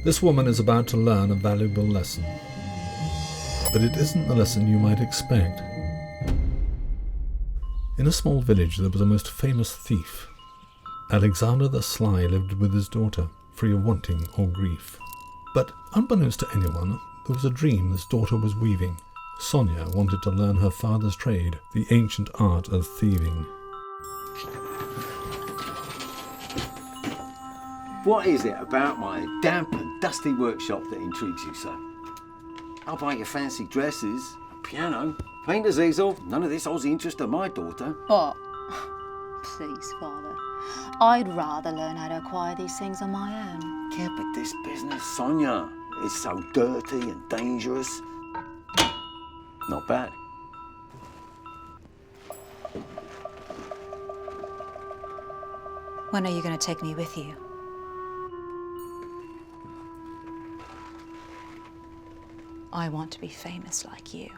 This woman is about to learn a valuable lesson. But it isn't the lesson you might expect. In a small village there was a most famous thief. Alexander the Sly lived with his daughter, free of wanting or grief. But unbeknownst to anyone, there was a dream this daughter was weaving. Sonia wanted to learn her father's trade, the ancient art of thieving. What is it about my damp and dusty workshop that intrigues you so? I'll buy you fancy dresses, a piano, painter's easel, none of this Aussie interest of my daughter. What? Please, Father. I'd rather learn how to acquire these things on my own. Yeah, but this business, Sonia, is so dirty and dangerous. Not bad. When are you going to take me with you? I want to be famous like you.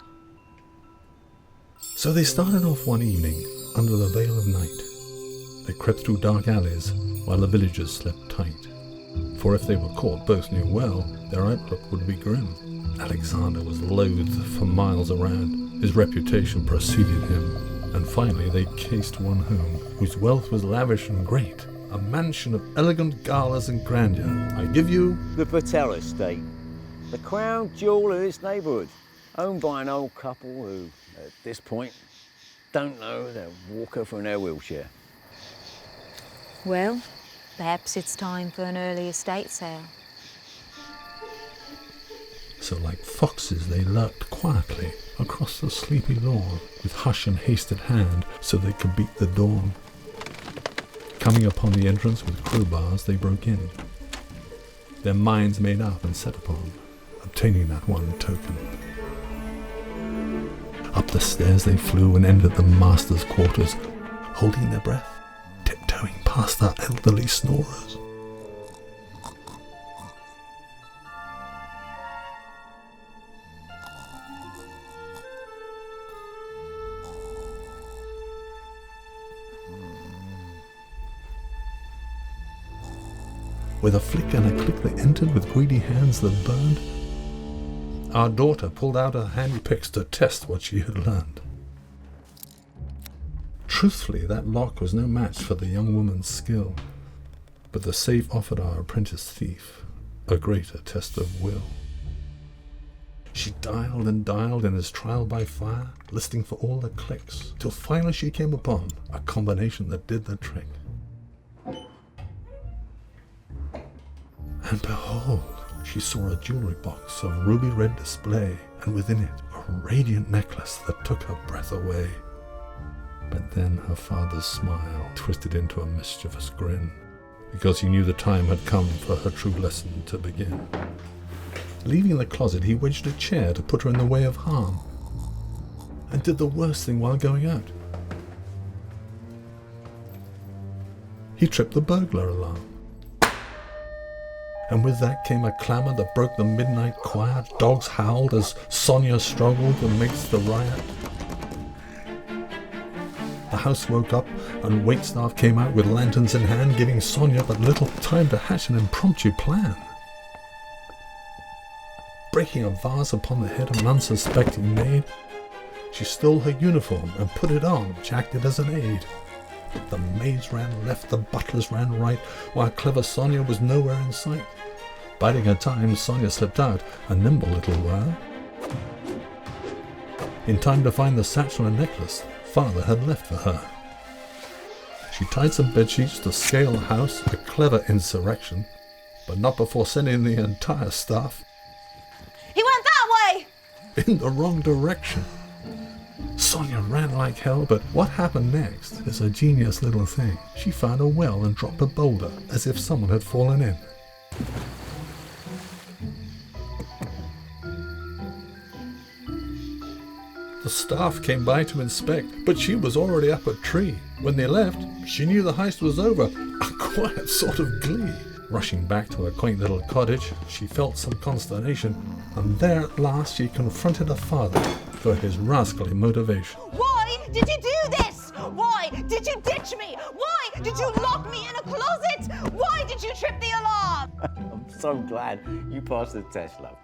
So they started off one evening under the veil of night. They crept through dark alleys while the villagers slept tight. For if they were caught, both knew well their outlook would be grim. Alexander was loathed for miles around. His reputation preceded him. And finally they cased one home, whose wealth was lavish and great. A mansion of elegant galas and grandeur. I give you the Patel estate, the crown jewel of this neighbourhood, owned by an old couple who, at this point, don't know their walker from their wheelchair. Well, perhaps it's time for an early estate sale. So like foxes they lurked quietly across the sleepy lawn, with hush and haste at hand, so they could beat the dawn. Coming upon the entrance with crowbars, they broke in, their minds made up and set upon obtaining that one token. Up the stairs they flew and entered the master's quarters, holding their breath, tiptoeing past the elderly snorers. With a flick and a click they entered with greedy hands that burned. Our daughter pulled out her handy picks to test what she had learned. Truthfully, that lock was no match for the young woman's skill, but the safe offered our apprentice thief a greater test of will. She dialed and dialed in his trial by fire, listening for all the clicks, till finally she came upon a combination that did the trick. And behold, she saw a jewelry box of ruby red display, and within it a radiant necklace that took her breath away. But then her father's smile twisted into a mischievous grin, because he knew the time had come for her true lesson to begin. Leaving the closet, he wedged a chair to put her in the way of harm, and did the worst thing while going out. He tripped the burglar alarm. And with that came a clamour that broke the midnight quiet. Dogs howled as Sonia struggled amidst the riot. The house woke up and waitstaff came out with lanterns in hand, giving Sonia but little time to hatch an impromptu plan. Breaking a vase upon the head of an unsuspecting maid, she stole her uniform and put it on, which acted as an aid. The maids ran left, the butlers ran right, while clever Sonia was nowhere in sight. Biding her time, Sonia slipped out, a nimble little while. In time to find the satchel and necklace father had left for her. She tied some bedsheets to scale the house, a clever insurrection, but not before sending the entire staff He went that way! in the wrong direction. Sonia ran like hell, but what happened next is a genius little thing. She found a well and dropped a boulder, as if someone had fallen in. The staff came by to inspect, but she was already up a tree. When they left, she knew the heist was over, a quiet sort of glee. Rushing back to her quaint little cottage, she felt some consternation, and there at last she confronted her father for his rascally motivation. Why did you do this? Why did you ditch me? Why did you lock me in a closet? Why did you trip the alarm? I'm so glad you passed the test, love.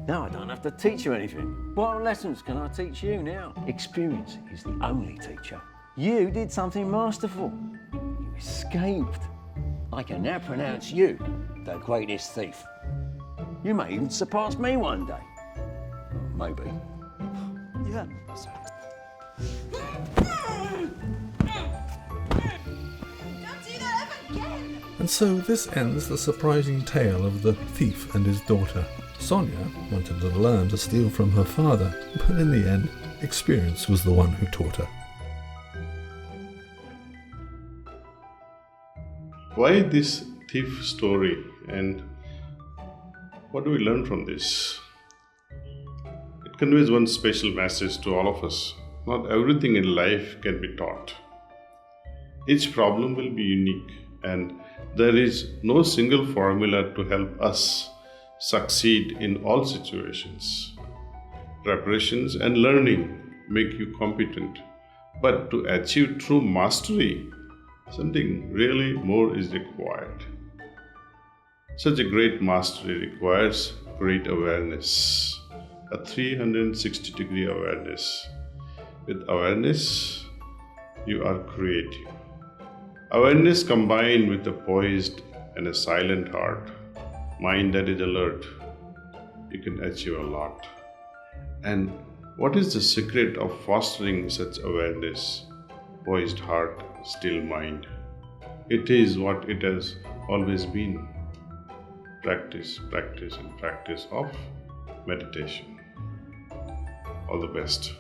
Now I don't have to teach you anything. What lessons can I teach you now? Experience is the only teacher. You did something masterful. You escaped. I can now pronounce you the greatest thief. You may even surpass me one day. Maybe. Yeah. Don't do that ever again! And so this ends the surprising tale of the thief and his daughter. Sonia wanted to learn to steal from her father, but in the end, experience was the one who taught her. Why this thief story, and what do we learn from this? It conveys one special message to all of us. Not everything in life can be taught. Each problem will be unique, and there is no single formula to help us succeed in all situations. Preparations and learning make you competent, but to achieve true mastery, something really more is required. Such a great mastery requires great awareness, a 360-degree awareness. With awareness, you are creative. Awareness combined with a poised and a silent heart, mind that is alert, you can achieve a lot. And what is the secret of fostering such awareness, poised heart, still mind? It is what it has always been. Practice, practice, and practice of meditation. All the best.